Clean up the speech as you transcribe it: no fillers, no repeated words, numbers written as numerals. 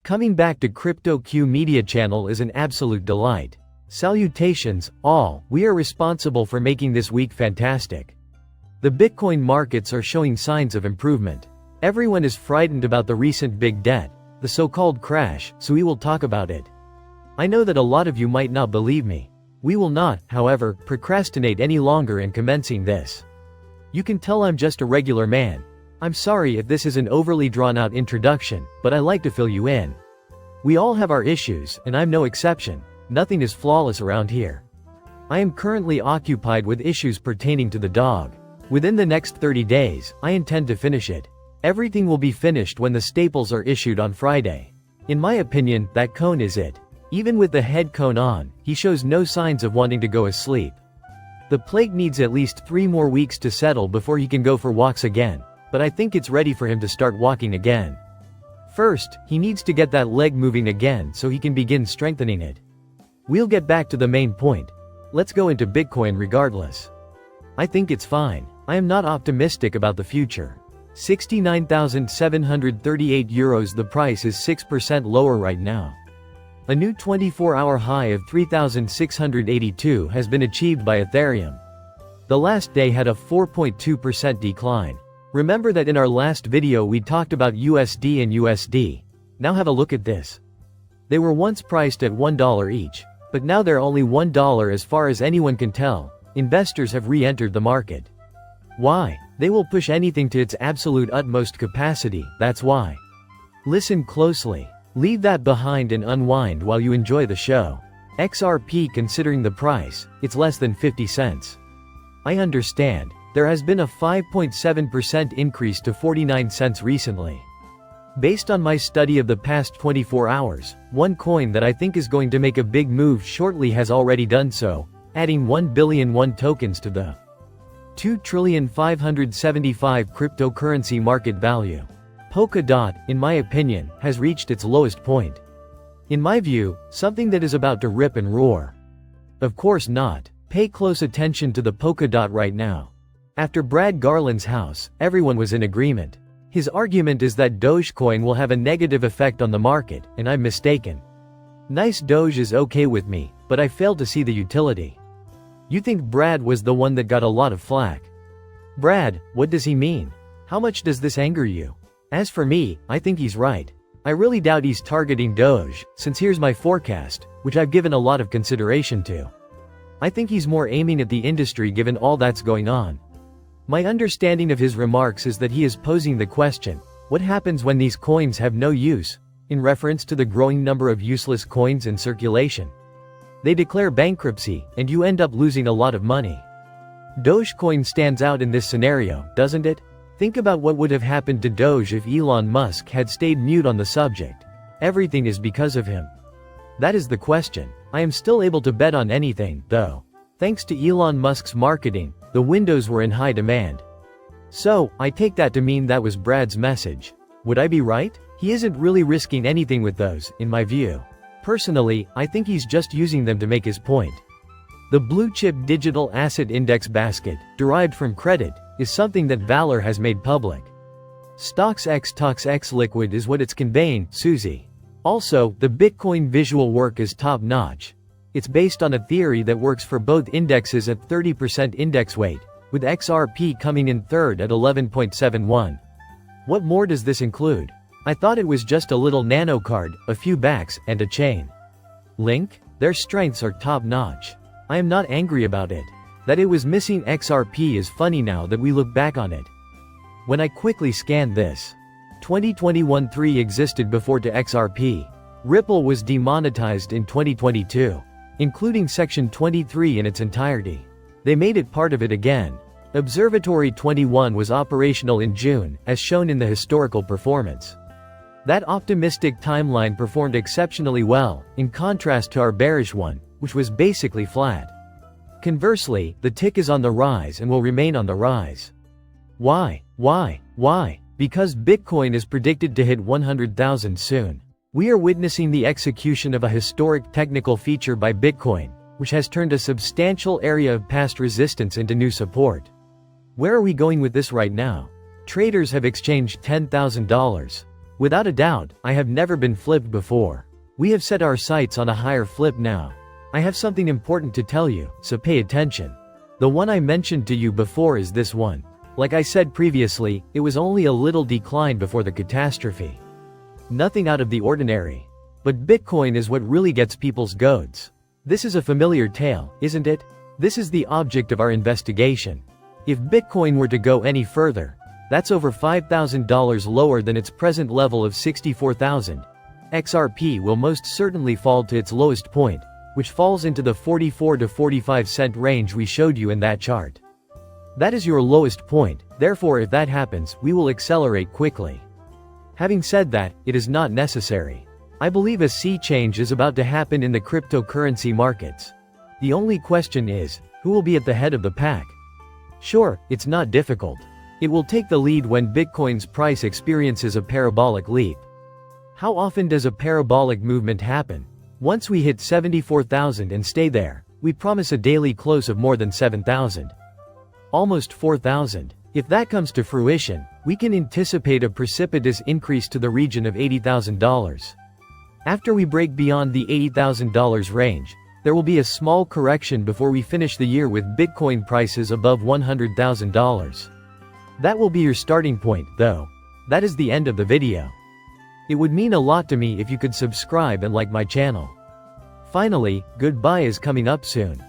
Coming back to Crypto Q Media channel is an absolute delight. Salutations, all, we are responsible for making this week fantastic. The Bitcoin markets are showing signs of improvement. Everyone is frightened about the recent big debt, the so-called crash, so we will talk about it. I know that a lot of you might not believe me. We will not, however, procrastinate any longer in commencing this. You can tell I'm just a regular man. I'm sorry if this is an overly drawn-out introduction, but I like to fill you in. We all have our issues, and I'm no exception. Nothing is flawless around here. I am currently occupied with issues pertaining to the dog. Within the next 30 days, I intend to finish it. Everything will be finished when the staples are issued on Friday. In my opinion, that cone is it. Even with the head cone on, he shows no signs of wanting to go asleep. The plate needs at least 3 more weeks to settle before he can go for walks again, but I think it's ready for him to start walking again. First, he needs to get that leg moving again so he can begin strengthening it. We'll get back to the main point. Let's go into Bitcoin regardless. I think it's fine. I am not optimistic about the future. 69,738 euros. The price is 6% lower right now. A new 24-hour high of 3,682 has been achieved by Ethereum. The last day had a 4.2% decline. Remember that in our last video we talked about USD and USD. Now have a look at this. They were once priced at $1 each, but now they're only $1 as far as anyone can tell. Investors have re-entered the market. Why? They will push anything to its absolute utmost capacity, that's why. Listen closely. Leave that behind and unwind while you enjoy the show. XRP, considering the price, it's less than 50 cents. I understand. There has been a 5.7% increase to 49 cents recently. Based on my study of the past 24 hours, one coin that I think is going to make a big move shortly has already done so, adding 1,000,000,001 tokens to the 2,575 cryptocurrency market value. Polkadot, in my opinion, has reached its lowest point. In my view, something that is about to rip and roar. Of course not. Pay close attention to the Polkadot right now. After Brad Garland's house, everyone was in agreement. His argument is that Dogecoin will have a negative effect on the market, and I'm mistaken. Nice Doge is okay with me, but I fail to see the utility. You think Brad was the one that got a lot of flack? Brad, what does he mean? How much does this anger you? As for me, I think he's right. I really doubt he's targeting Doge, since here's my forecast, which I've given a lot of consideration to. I think he's more aiming at the industry given all that's going on. My understanding of his remarks is that he is posing the question, what happens when these coins have no use, in reference to the growing number of useless coins in circulation. They declare bankruptcy, and you end up losing a lot of money. Dogecoin stands out in this scenario, doesn't it? Think about what would have happened to Doge if Elon Musk had stayed mute on the subject. Everything is because of him. That is the question. I am still able to bet on anything, though. Thanks to Elon Musk's marketing, the windows were in high demand. So, I take that to mean that was Brad's message. Would I be right? He isn't really risking anything with those, in my view. Personally, I think he's just using them to make his point. The blue-chip digital asset index basket, derived from credit, is something that Valor has made public. Stocks X Talks X Liquid is what it's conveying, Susie. Also, the Bitcoin visual work is top-notch. It's based on a theory that works for both indexes at 30% index weight, with XRP coming in third at 11.71. What more does this include? I thought it was just a little nano card, a few backs, and a chain. Link? Their strengths are top-notch. I am not angry about it. That it was missing XRP is funny now that we look back on it. When I quickly scanned this, 2021-3 existed before to XRP. Ripple was demonetized in 2022, including Section 23 in its entirety. They made it part of it again. Observatory 21 was operational in June, as shown in the historical performance. That optimistic timeline performed exceptionally well, in contrast to our bearish one, which was basically flat. Conversely, the tick is on the rise and will remain on the rise. Why? Because Bitcoin is predicted to hit 100,000 soon. We are witnessing the execution of a historic technical feature by Bitcoin, which has turned a substantial area of past resistance into new support. Where are we going with this right now? Traders have exchanged $10,000. Without a doubt, I have never been flipped before. We have set our sights on a higher flip now. I have something important to tell you, so pay attention. The one I mentioned to you before is this one. Like I said previously, it was only a little decline before the catastrophe. Nothing out of the ordinary. But Bitcoin is what really gets people's goads. This is a familiar tale, isn't it? This is the object of our investigation. If Bitcoin were to go any further, that's over $5,000 lower than its present level of $64,000. XRP will most certainly fall to its lowest point, which falls into the 44 to 45 cent range we showed you in that chart. That is your lowest point, therefore if that happens, we will accelerate quickly. Having said that, it is not necessary. I believe a sea change is about to happen in the cryptocurrency markets. The only question is, who will be at the head of the pack? Sure, it's not difficult. It will take the lead when Bitcoin's price experiences a parabolic leap. How often does a parabolic movement happen? Once we hit 74,000 and stay there, we promise a daily close of more than 7,000. Almost 4,000. If that comes to fruition, we can anticipate a precipitous increase to the region of $80,000. After we break beyond the $80,000 range, there will be a small correction before we finish the year with Bitcoin prices above $100,000. That will be your starting point, though. That is the end of the video. It would mean a lot to me if you could subscribe and like my channel. Finally, goodbye is coming up soon.